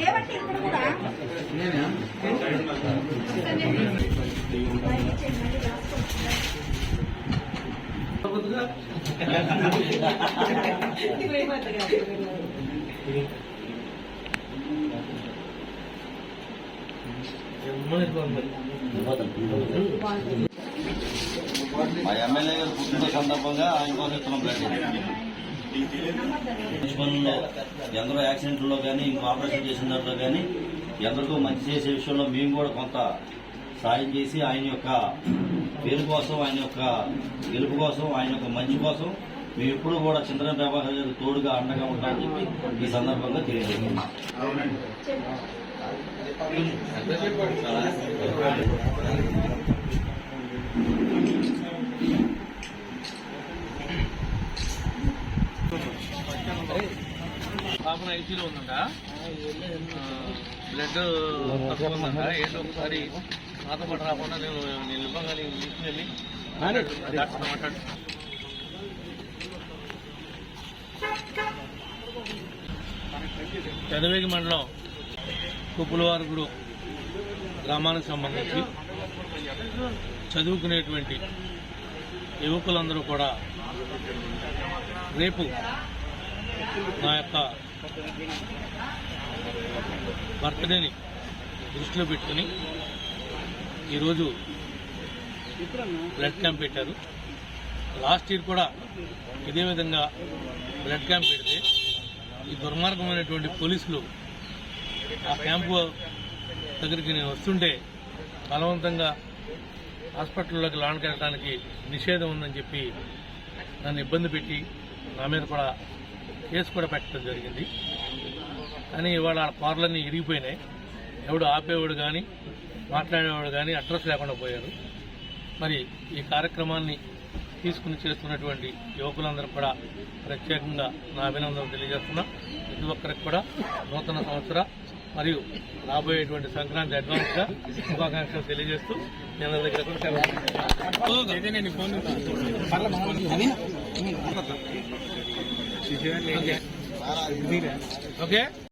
లేవంటే ఇప్పుడు కూడా మా ఎమ్మెల్యే గారు పుట్టిన సందర్భంగా ఆయన కోసం ఇస్తున్నాం పనుల్లో ఎందరో యాక్సిడెంట్లో కానీ ఇంకో ఆపరేషన్ చేసిన దాంట్లో కానీ ఎందరికో మంచి చేసే విషయంలో మేము కూడా కొంత సాయం చేసి ఆయన యొక్క పేరు కోసం, ఆయన యొక్క గెలుపు కోసం, ఆయన యొక్క మంచి కోసం మేము ఎప్పుడు కూడా చింతన ప్రభాకర్ గారు తోడుగా అండగా ఉంటామని చెప్పి ఈ సందర్భంగా తెలియజేస్తున్నాం. పాపన ఐసీలో ఉందంట, బ్లడ్ తక్కువ ఉందంట. ఏంటో ఒకసారి నాతో పాటు రాకుండా నేను ఇవ్వగా తీసుకుని మాట్లాడు. పెదవేగి మండలం కుప్పులవారుగుడు గ్రామానికి సంబంధించి చదువుకునేటువంటి యువకులందరూ కూడా రేపు నా యొక్క బర్త్డేని దృష్టిలో పెట్టుకుని ఈరోజు బ్లడ్ క్యాంప్ పెట్టారు. లాస్ట్ ఇయర్ కూడా ఇదే విధంగా బ్లడ్ క్యాంప్ పెడితే ఈ దుర్మార్గమైనటువంటి పోలీసులు ఆ క్యాంపు దగ్గరికి నేను వస్తుంటే బలవంతంగా హాస్పిటల్లోకి లాంకెళ్ళడానికి నిషేధం ఉందని చెప్పి నన్ను ఇబ్బంది పెట్టి నా మీద కూడా కేసు కూడా పెట్టడం జరిగింది. కానీ ఇవాళ ఆ కార్లన్నీ ఇరిగిపోయినాయి. ఎవడు ఆపేవాడు కానీ మాట్లాడేవాడు కానీ అడ్రస్ లేకుండా పోయారు. మరి ఈ కార్యక్రమాన్ని తీసుకుని చేస్తున్నటువంటి యువకులందరూ కూడా ప్రత్యేకంగా నా అభినందనలు తెలియజేస్తున్నా. ప్రతి ఒక్కరికి కూడా నూతన సంవత్సర మరియు రాబోయేటువంటి సంక్రాంతి అడ్వాన్స్ గా శుభాకాంక్షలు తెలియజేస్తూ నేను దగ్గర కూడా ఓకే.